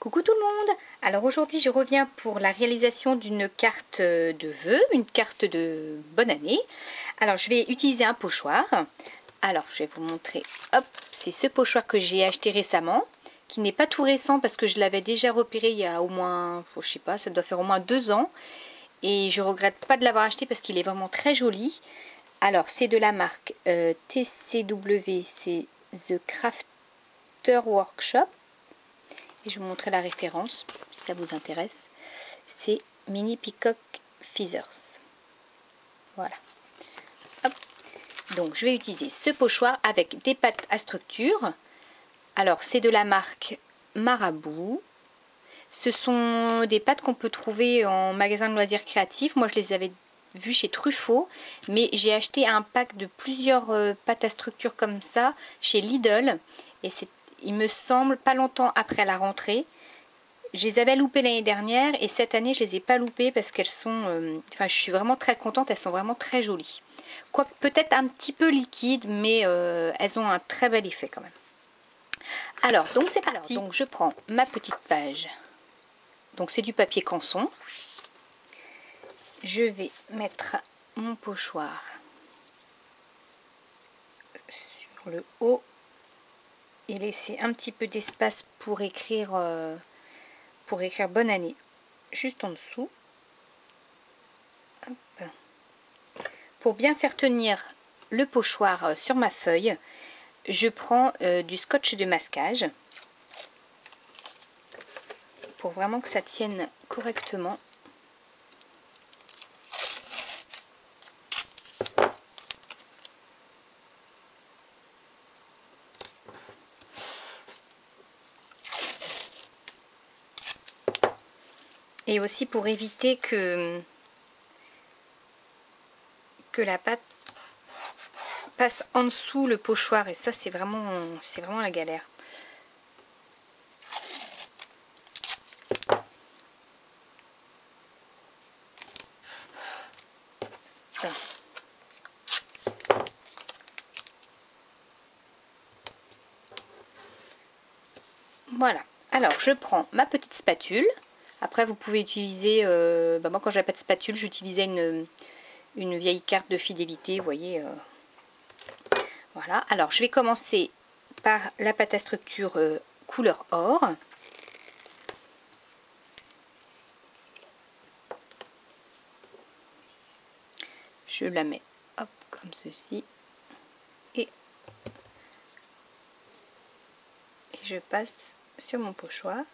Coucou tout le monde! Alors aujourd'hui je reviens pour la réalisation d'une carte de vœux, une carte de bonne année. Alors je vais utiliser un pochoir. Alors je vais vous montrer, hop, c'est ce pochoir que j'ai acheté récemment, qui n'est pas tout récent parce que je l'avais déjà repéré il y a au moins, je sais pas, ça doit faire au moins 2 ans. Et je regrette pas de l'avoir acheté parce qu'il est vraiment très joli. Alors c'est de la marque TCW, c'est The Crafter Workshop. Et je vous montrerai la référence si ça vous intéresse. C'est Mini Peacock Feathers. Voilà. Hop. Donc je vais utiliser ce pochoir avec des pattes à structure. Alors c'est de la marque Marabout. Ce sont des pattes qu'on peut trouver en magasin de loisirs créatifs. Moi je les avais vues chez Truffaut, mais j'ai acheté un pack de plusieurs pattes à structure comme ça chez Lidl. Et c'est, il me semble, pas longtemps après la rentrée. Je les avais loupées l'année dernière et cette année je les ai pas loupées parce qu'elles sont, enfin je suis vraiment très contente, elles sont vraiment très jolies. Quoique peut-être un petit peu liquides, mais elles ont un très bel effet quand même. Alors donc c'est parti. Donc je prends ma petite page. Donc c'est du papier canson. Je vais mettre mon pochoir sur le haut et laisser un petit peu d'espace pour écrire bonne année juste en dessous. Hop. Pour bien faire tenir le pochoir sur ma feuille, je prends du scotch de masquage pour vraiment que ça tienne correctement. Et aussi pour éviter que la pâte passe en dessous le pochoir, et ça c'est vraiment la galère. Ça. Voilà, alors je prends ma petite spatule. Après vous pouvez utiliser, moi quand j'avais pas de spatule j'utilisais une vieille carte de fidélité, vous voyez. Voilà, alors je vais commencer par la pâte à structure couleur or. Je la mets hop comme ceci et je passe sur mon pochoir.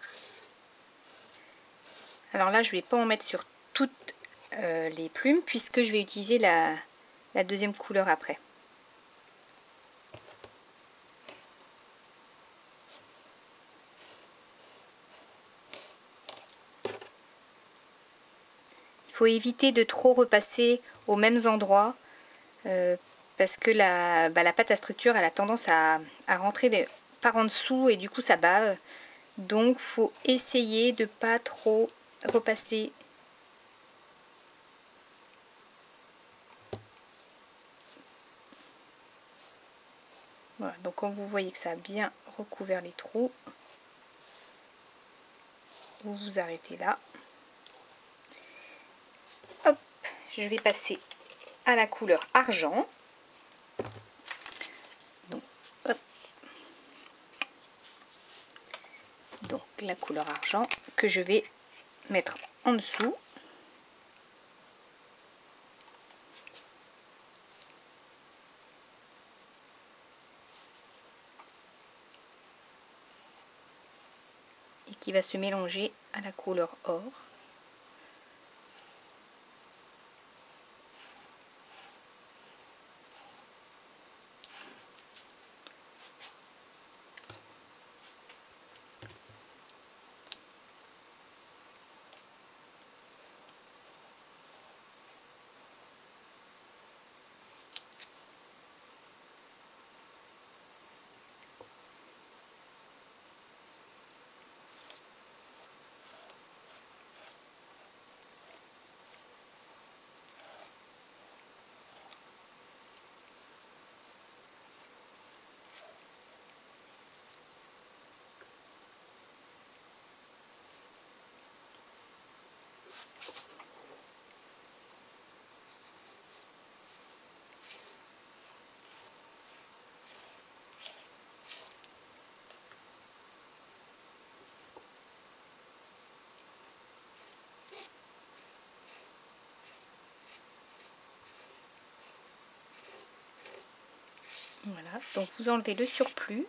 Alors là je ne vais pas en mettre sur toutes les plumes puisque je vais utiliser la deuxième couleur après. Il faut éviter de trop repasser aux mêmes endroits parce que la pâte à structure elle a tendance à rentrer par en dessous et du coup ça bave. Donc il faut essayer de pas trop repasser. Voilà, donc quand vous voyez que ça a bien recouvert les trous, vous vous arrêtez là. Hop, je vais passer à la couleur argent. Donc, hop. Donc la couleur argent que je vais mettre en dessous. Et qui va se mélanger à la couleur or. donc vous enlevez le surplus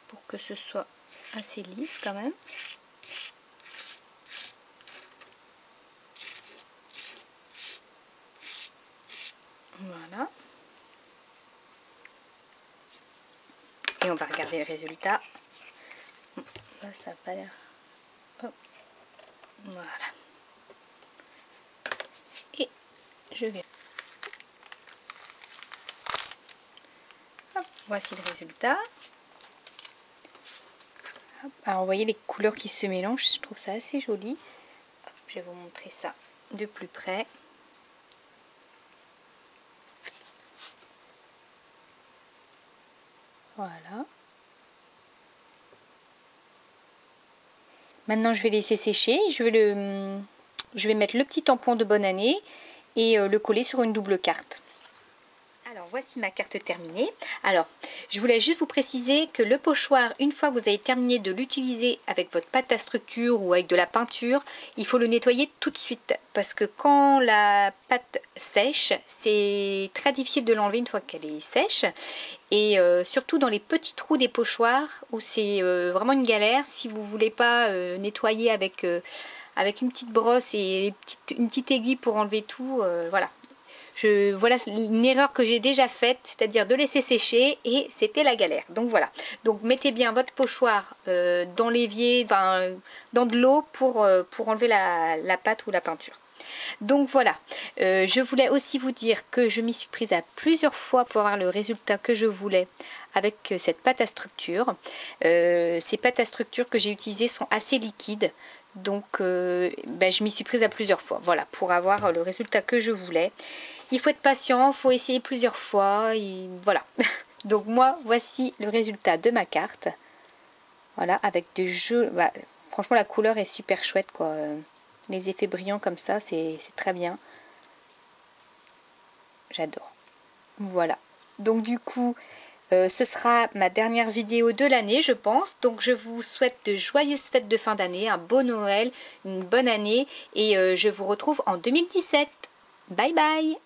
pour que ce soit assez lisse quand même. Voilà. Et on va regarder le résultat. Là, ça n'a pas l'air... Voilà. Et je vais... Hop, voici le résultat. Hop. Alors, vous voyez les couleurs qui se mélangent. Je trouve ça assez joli. Hop, je vais vous montrer ça de plus près. Voilà. Maintenant, je vais laisser sécher. Je vais mettre le petit tampon de bonne année et le coller sur une double carte. Alors, voici ma carte terminée. Alors, je voulais juste vous préciser que le pochoir, une fois que vous avez terminé de l'utiliser avec votre pâte à structure ou avec de la peinture, il faut le nettoyer tout de suite. Parce que quand la pâte sèche, c'est très difficile de l'enlever une fois qu'elle est sèche. Et surtout dans les petits trous des pochoirs où c'est vraiment une galère. Si vous ne voulez pas nettoyer avec une petite brosse et une petite aiguille pour enlever tout, voilà. Voilà une erreur que j'ai déjà faite, c'est-à-dire de laisser sécher et c'était la galère. Donc voilà, donc mettez bien votre pochoir dans l'évier, dans de l'eau pour enlever la pâte ou la peinture. Donc voilà, je voulais aussi vous dire que je m'y suis prise à plusieurs fois pour avoir le résultat que je voulais avec cette pâte à structure. Ces pâtes à structure que j'ai utilisées sont assez liquides. Donc je m'y suis prise à plusieurs fois, voilà, pour avoir le résultat que je voulais. Il faut être patient, il faut essayer plusieurs fois, et voilà. Donc moi, voici le résultat de ma carte. Voilà, avec de jeux. Franchement, la couleur est super chouette, quoi. Les effets brillants comme ça, c'est très bien. J'adore. Voilà. Donc du coup, ce sera ma dernière vidéo de l'année, je pense. Donc je vous souhaite de joyeuses fêtes de fin d'année, un beau Noël, une bonne année. Et je vous retrouve en 2017. Bye bye!